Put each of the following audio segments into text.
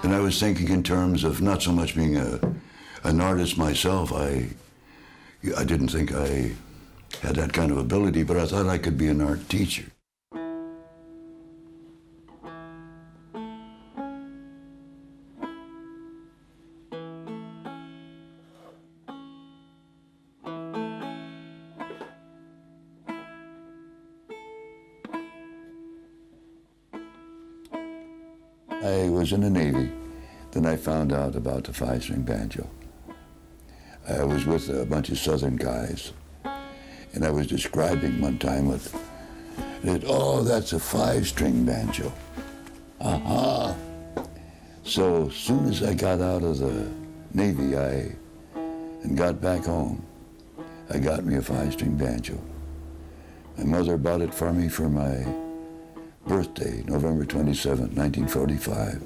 And I was thinking in terms of not so much being an artist myself. I didn't think I had that kind of ability, but I thought I could be an art teacher. I was in the Navy. Then I found out about the 5-string banjo. I was with a bunch of Southern guys, and I was describing one time oh, that's a 5-string banjo. Aha! So as soon as I got out of the Navy and got back home, I got me a 5-string banjo. My mother bought it for me for my birthday, November 27, 1945.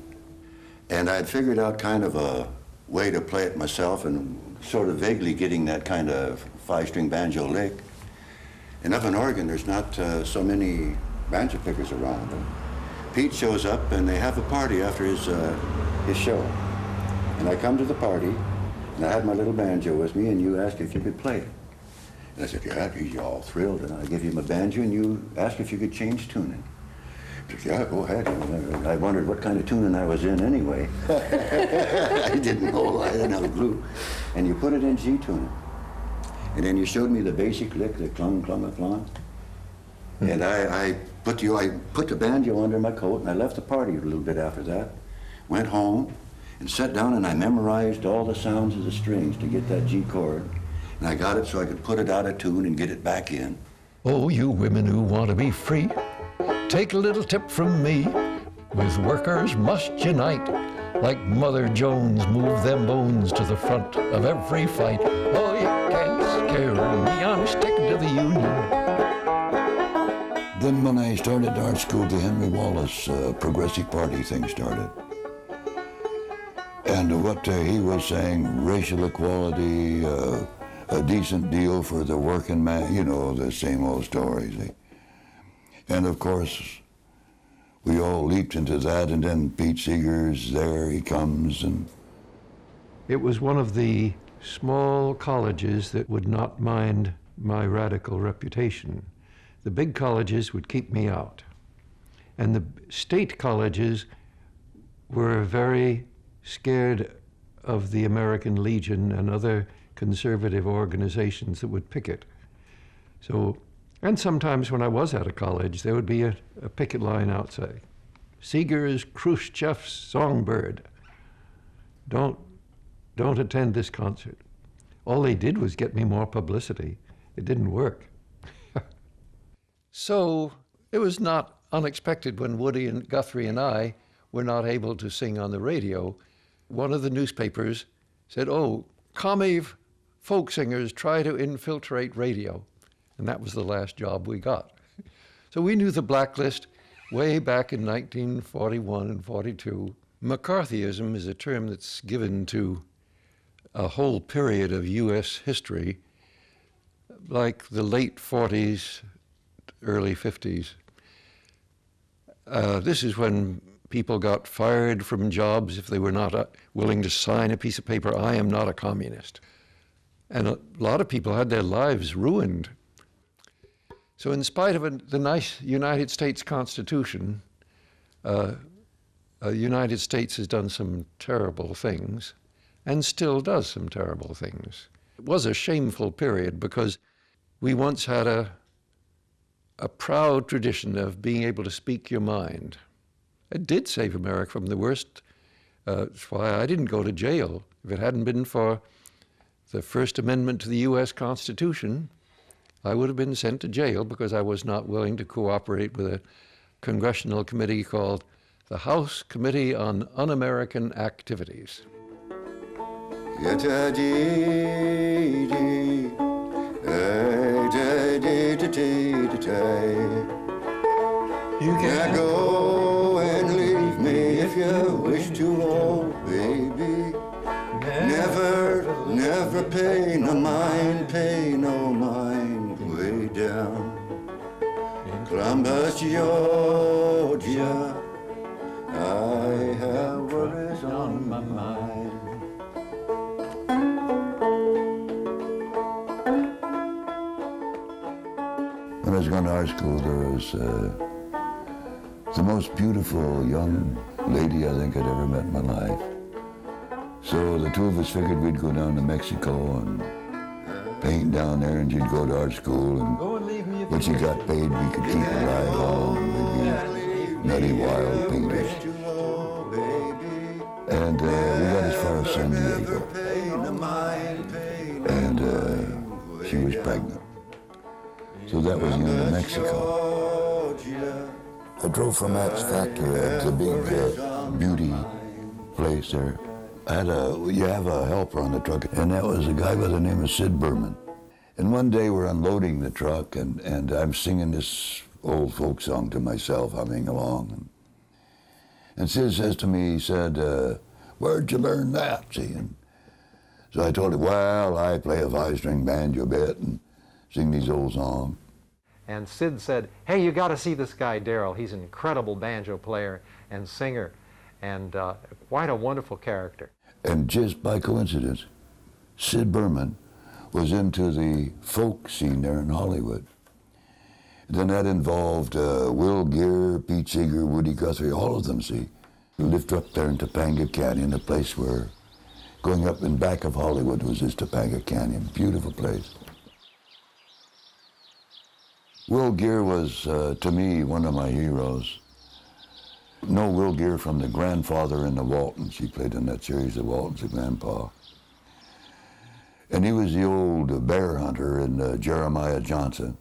And I had figured out kind of a way to play it myself and sort of vaguely getting that kind of 5-string banjo lick. And up in Oregon, there's not so many banjo pickers around. And Pete shows up and they have a party after his show. And I come to the party and I had my little banjo with me and you asked if you could play it. And I said, yeah, he's all thrilled. And I give you my banjo and you asked if you could change tuning. Yeah, go ahead. I wondered what kind of tuning I was in anyway. I didn't know. I didn't have a clue. And you put it in G tuning. And then you showed me the basic lick, the clung, clung, clung. And I put the banjo under my coat and I left the party a little bit after that. Went home and sat down and I memorized all the sounds of the strings to get that G chord. And I got it so I could put it out of tune and get it back in. Oh, you women who want to be free, take a little tip from me. With workers must unite. Like Mother Jones, move them bones to the front of every fight. Oh, you can't scare me, I'm sticking to the Union. Then when I started art school, the Henry Wallace Progressive Party thing started. And what he was saying, racial equality, a decent deal for the working man, you know, the same old stories. And of course, we all leaped into that, and then Pete Seeger's there, he comes. And it was one of the small colleges that would not mind my radical reputation. The big colleges would keep me out. And the state colleges were very scared of the American Legion and other conservative organizations that would picket. So, and sometimes when I was at a college, there would be a picket line outside. Seeger is Khrushchev's songbird. Don't attend this concert. All they did was get me more publicity. It didn't work. So it was not unexpected when Woody and Guthrie and I were not able to sing on the radio. One of the newspapers said, oh, commie folk singers try to infiltrate radio. And that was the last job we got. So we knew the blacklist way back in 1941 and 42. McCarthyism is a term that's given to a whole period of U.S. history, like the late 40s, early 50s. This is when people got fired from jobs if they were not willing to sign a piece of paper, I am not a communist. And a lot of people had their lives ruined. So in spite of the nice United States Constitution, the United States has done some terrible things and still does some terrible things. It was a shameful period because we once had a proud tradition of being able to speak your mind. It did save America from the worst. That's why I didn't go to jail. If it hadn't been for the First Amendment to the U.S. Constitution, I would have been sent to jail because I was not willing to cooperate with a congressional committee called the House Committee on Un-American Activities. You can't go and leave me if you wish to, oh baby. Never pay no mind way down. Columbus, Georgia, I have worries on front of our school, there was the most beautiful young lady I think I'd ever met in my life. So the two of us figured we'd go down to Mexico and paint down there, and she'd go to our school, and when she got paid, we could keep a ride home. We'd be nutty, wild painters. And we got as far as San Diego. And she was pregnant. So that was the end of Mexico. I drove from Matt's factory, the big beauty place there. You have a helper on the truck, and that was a guy by the name of Sid Berman. And one day we're unloading the truck, and I'm singing this old folk song to myself, humming along. And Sid says to me, he said, where'd you learn that? See? And so I told him, well, I play a 5-string banjo bit and sing these old songs. And Sid said, hey, you got to see this guy, Derroll. He's an incredible banjo player and singer, and quite a wonderful character. And just by coincidence, Sid Berman was into the folk scene there in Hollywood. And then that involved Will Gear, Pete Seeger, Woody Guthrie, all of them, see. We lived up there in Topanga Canyon, a place where going up in back of Hollywood was this Topanga Canyon, beautiful place. Will Gear was, to me, one of my heroes. Know Will Gear from the grandfather in the Waltons. He played in that series, The Waltons, the grandpa. And he was the old bear hunter in Jeremiah Johnson.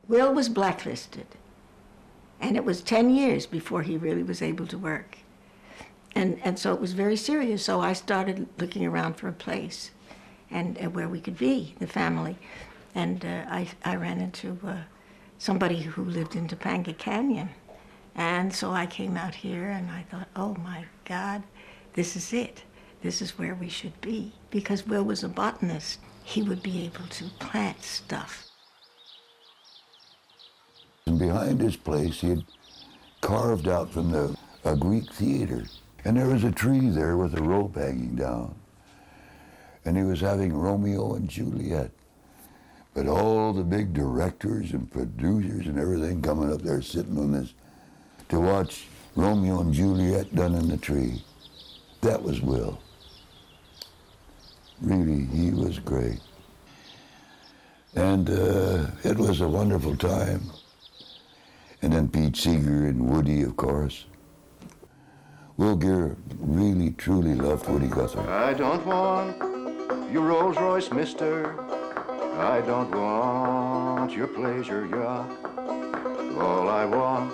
Will was blacklisted, and it was 10 years before he really was able to work. And so it was very serious, so I started looking around for a place and where we could be, the family. And I ran into somebody who lived in Topanga Canyon. And so I came out here and I thought, oh my God, this is it. This is where we should be. Because Will was a botanist, he would be able to plant stuff. And behind his place, he had carved out from a Greek theater. And there was a tree there with a rope hanging down. And he was having Romeo and Juliet. But all the big directors and producers and everything coming up there sitting on this to watch Romeo and Juliet done in the tree. That was Will. Really, he was great. And it was a wonderful time. And then Pete Seeger and Woody, of course. Will Gear really, truly loved Woody Guthrie. I don't want your Rolls Royce, mister. I don't want your pleasure yacht. All I want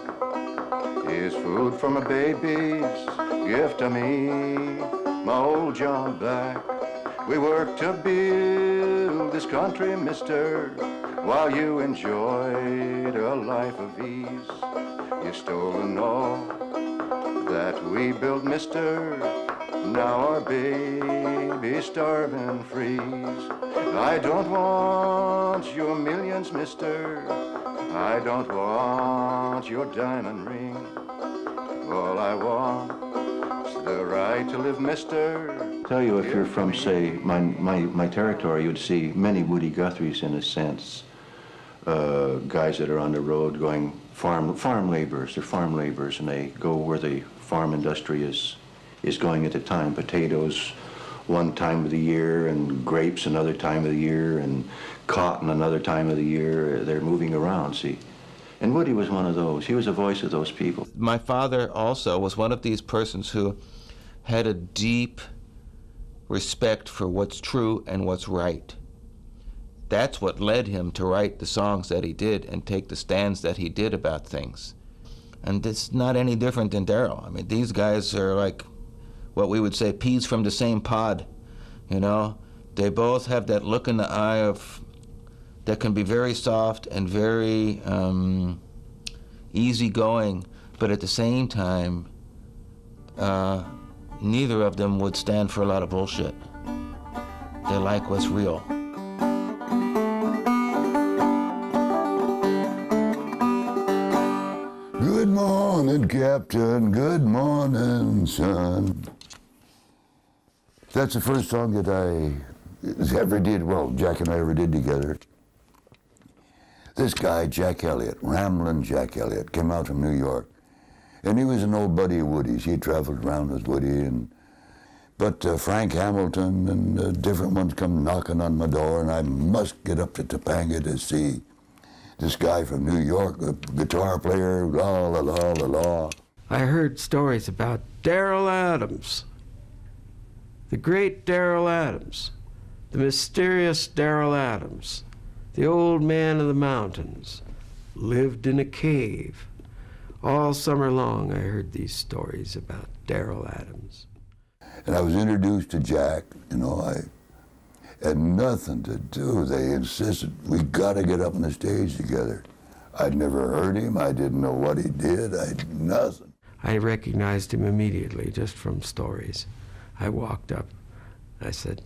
is food from a baby's gift to me, my old job back. We worked to build this country, mister, while you enjoyed a life of ease. You stolen all that we built, mister. Now our baby's starving freeze. I don't want your millions, mister. I don't want your diamond ring. All I want is the right to live, mister. Tell you, if you're from, say, my territory, you'd see many Woody Guthries in a sense. Guys that are on the road going farm laborers. They're farm laborers, and they go where the farm industry is going at the time. Potatoes one time of the year, and grapes another time of the year, and cotton another time of the year. They're moving around, see. And Woody was one of those. He was a voice of those people. My father also was one of these persons who had a deep respect for what's true and what's right. That's what led him to write the songs that he did and take the stands that he did about things. And it's not any different than Derroll. I mean, these guys are like what we would say peas from the same pod, you know? They both have that look in the eye of that can be very soft and very easygoing, but at the same time, neither of them would stand for a lot of bullshit. They like what's real. Good morning, Captain. Good morning, son. That's the first song that I ever did, well, Jack and I ever did together. This guy, Jack Elliott, Ramblin' Jack Elliott, came out from New York. And he was an old buddy of Woody's. He traveled around with Woody. But Frank Hamilton and different ones come knocking on my door, and I must get up to Topanga to see this guy from New York, a guitar player, la la la la la. I heard stories about Derroll Adams, the great Derroll Adams, the mysterious Derroll Adams, the old man of the mountains, lived in a cave. All summer long I heard these stories about Derroll Adams. And I was introduced to Jack, you know, I had nothing to do. They insisted, we gotta get up on the stage together. I'd never heard him, I didn't know what he did, nothing. I recognized him immediately just from stories. I walked up, I said,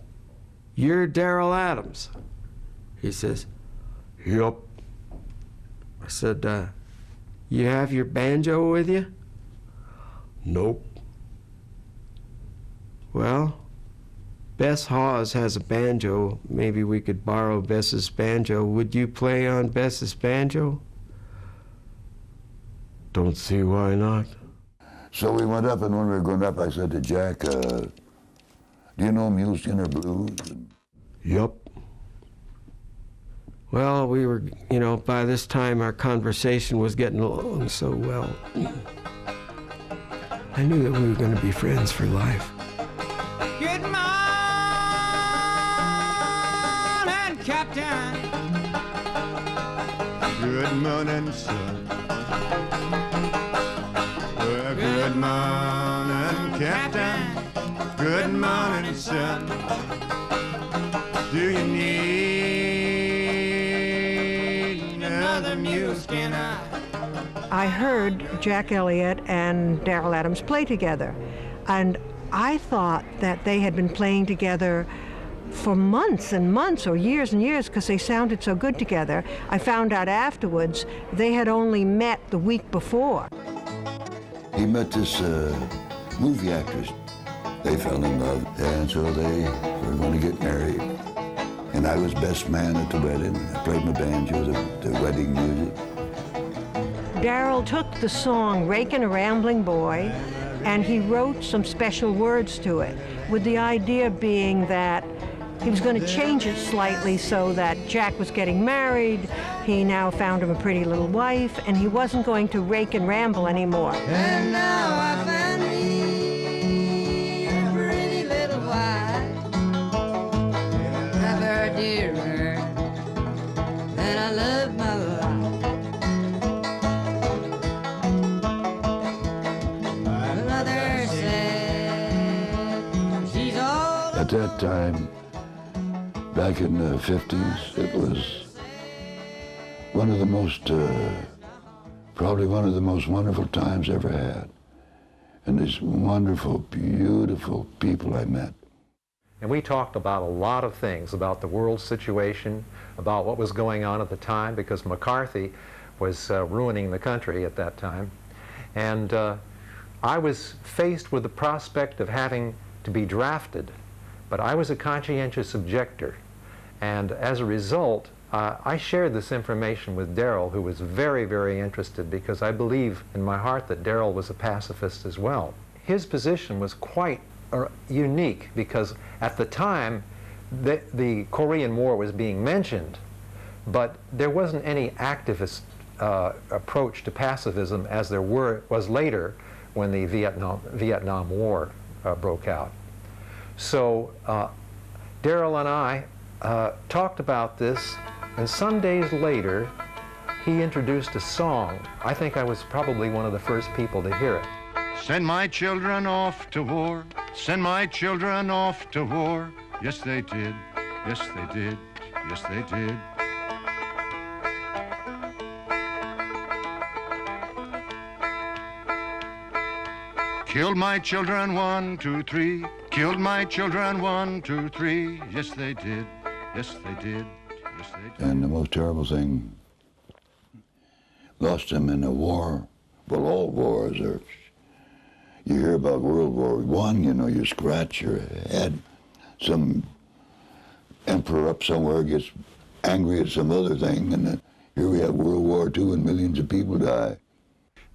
"You're Derroll Adams." He says, "Yup." I said, "You have your banjo with you?" "Nope." "Well, Bess Hawes has a banjo. Maybe we could borrow Bess's banjo. Would you play on Bess's banjo?" "Don't see why not." So we went up, and when we were going up, I said to Jack, do you know Mule Skinner Blues? "Yup." Well, we were, you know, by this time our conversation was getting along so well. I knew that we were going to be friends for life. Good morning, Captain. Good morning, son. Well, good morning, Captain. Good morning, son. Do you need another mule skinner? I heard Jack Elliott and Derroll Adams play together, and I thought that they had been playing together for months and months or years and years because they sounded so good together. I found out afterwards they had only met the week before. He met this movie actress. They fell in love, and so they were going to get married. And I was best man at the wedding. I played my banjo, the wedding music. Derroll took the song "Rakin' a Rambling Boy" and he wrote some special words to it, with the idea being that he was going to change it slightly so that Jack was getting married, he now found him a pretty little wife, and he wasn't going to rake and ramble anymore. And now I found me a pretty little wife, never dearer than I love my life. Mother said she's all At that time, back in the 50s, it was one of the most, probably one of the most wonderful times I ever had. And these wonderful, beautiful people I met. And we talked about a lot of things, about the world situation, about what was going on at the time, because McCarthy was ruining the country at that time. And I was faced with the prospect of having to be drafted, but I was a conscientious objector. And as a result, I shared this information with Derroll, who was very, very interested, because I believe in my heart that Derroll was a pacifist as well. His position was quite unique, because at the time, the Korean War was being mentioned, but there wasn't any activist approach to pacifism as there was later when the Vietnam War broke out. So Derroll and I talked about this, and some days later he introduced a song. I think I was probably one of the first people to hear it. Send my children off to war. Send my children off to war. Yes, they did. Yes, they did. Yes, they did. Killed my children, 1, 2, 3. Killed my children, 1, 2, 3. Yes, they did. Yes, they did. Yes, they did. And the most terrible thing, lost them in a war. Well, all wars are, you hear about World War I, you know, you scratch your head. Some emperor up somewhere gets angry at some other thing, and then Here we have World War II and millions of people die.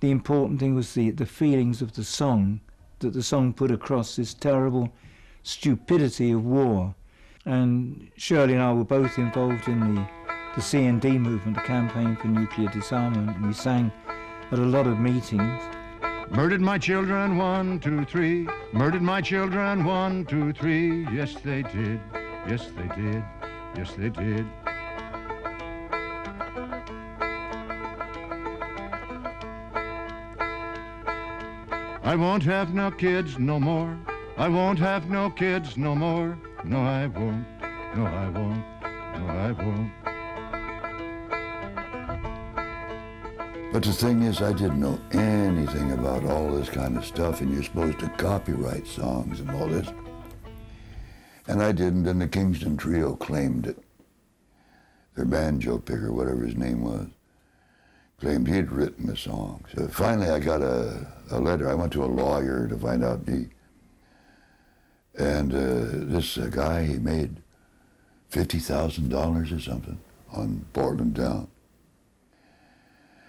The important thing was the feelings of the song, that the song put across this terrible stupidity of war. And Shirley and I were both involved in the C&D movement, the campaign for nuclear disarmament, and we sang at a lot of meetings. Murdered my children, 1, 2, 3. Murdered my children, 1, 2, 3. Yes, they did. Yes, they did. Yes, they did. I won't have no kids no more. I won't have no kids no more. No, I won't. No, I won't. No, I won't. But the thing is, I didn't know anything about all this kind of stuff, and you're supposed to copyright songs and all this. And I didn't, and the Kingston Trio claimed it. Their banjo picker, whatever his name was, claimed he'd written the song. So finally I got a letter. I went to a lawyer to find out and this guy, he made $50,000 or something on Portland Down.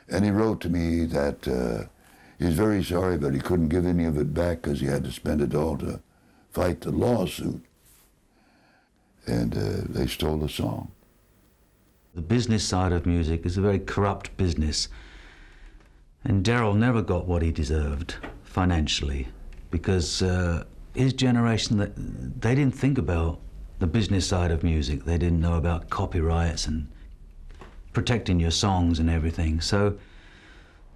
And he wrote to me that he's very sorry, but he couldn't give any of it back because he had to spend it all to fight the lawsuit. And they stole the song. The business side of music is a very corrupt business. And Derroll never got what he deserved financially because his generation, they didn't think about the business side of music. They didn't know about copyrights and protecting your songs and everything. So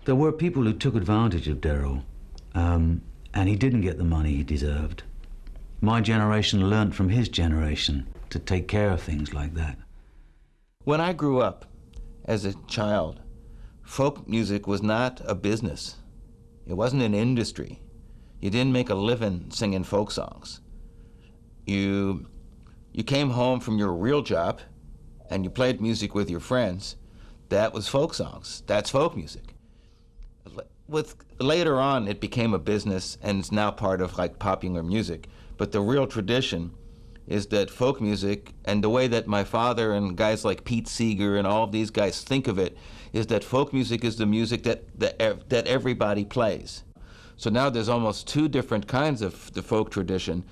there were people who took advantage of Derroll, and he didn't get the money he deserved. My generation learned from his generation to take care of things like that. When I grew up as a child, folk music was not a business. It wasn't an industry. You didn't make a living singing folk songs. You came home from your real job and you played music with your friends. That was folk songs. That's folk music. Later on, it became a business and it's now part of like popular music. But the real tradition is that folk music, and the way that my father and guys like Pete Seeger and all of these guys think of it, is that folk music is the music that everybody plays. So now there's almost two different kinds of the folk tradition.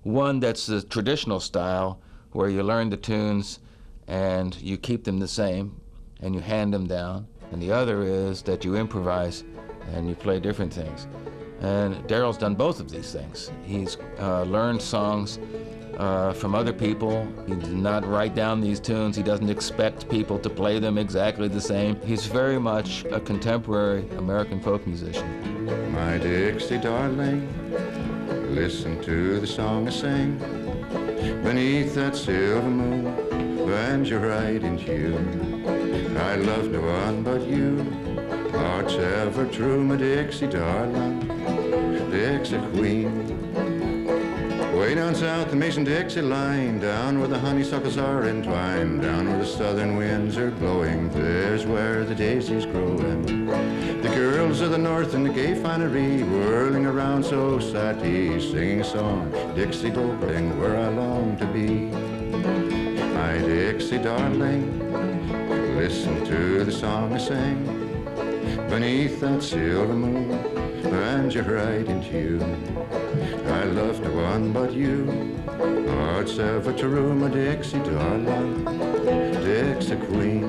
One that's the traditional style, where you learn the tunes and you keep them the same and you hand them down. And the other is that you improvise and you play different things. And Derroll's done both of these things. He's learned songs from other people. He did not write down these tunes. He doesn't expect people to play them exactly the same. He's very much a contemporary American folk musician. My Dixie darling, listen to the song I sing. Beneath that silver moon, banjo right in tune. I love no one but you. Heart's ever true, my Dixie darling, Dixie queen. Way down south, the Mason-Dixie line, down where the honeysuckles are entwined, down where the southern winds are blowing, there's where the daisies growing. The girls of the north in the gay finery, whirling around so sadly, singing a song, Dixie darling, where I long to be. My Dixie darling, listen to the song I sing. Beneath that silver moon, and you're right in tune. I love no one but you. Heart's ever true, my Dixie darling, Dixie queen.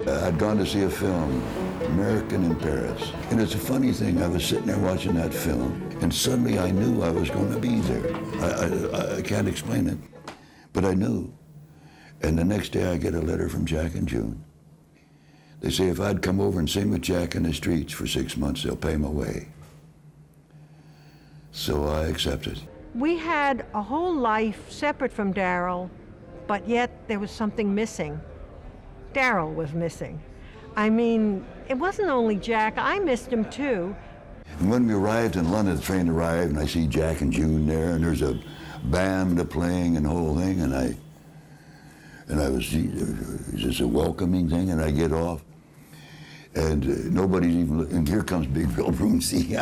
I'd gone to see a film, American in Paris. And it's a funny thing, I was sitting there watching that film, and suddenly I knew I was going to be there. I can't explain it, but I knew. And the next day I get a letter from Jack and June. They say if I'd come over and sing with Jack in the streets for 6 months, they'll pay my way. So I accepted. We had a whole life separate from Derroll, but yet there was something missing. Derroll was missing. I mean, it wasn't only Jack, I missed him too. And when we arrived in London, the train arrived, and I see Jack and June there, and there's a band playing and the whole thing, and I was, is this a welcoming thing? And I get off, and nobody's even, and here comes Big Bill Broomsey.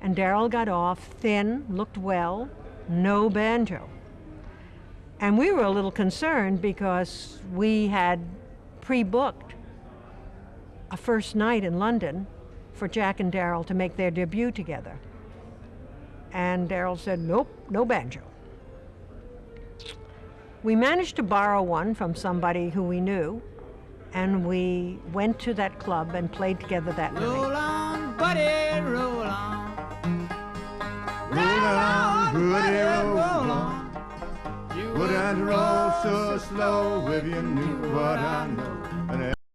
And Derroll got off, thin, looked well, no banjo. And we were a little concerned because we had pre-booked a first night in London for Jack and Derroll to make their debut together. And Derroll said, nope, no banjo. We managed to borrow one from somebody who we knew, and we went to that club and played together that night. Roll on, buddy, roll on. Roll on, buddy, roll on. You Wouldn't roll so slow if you knew what I know.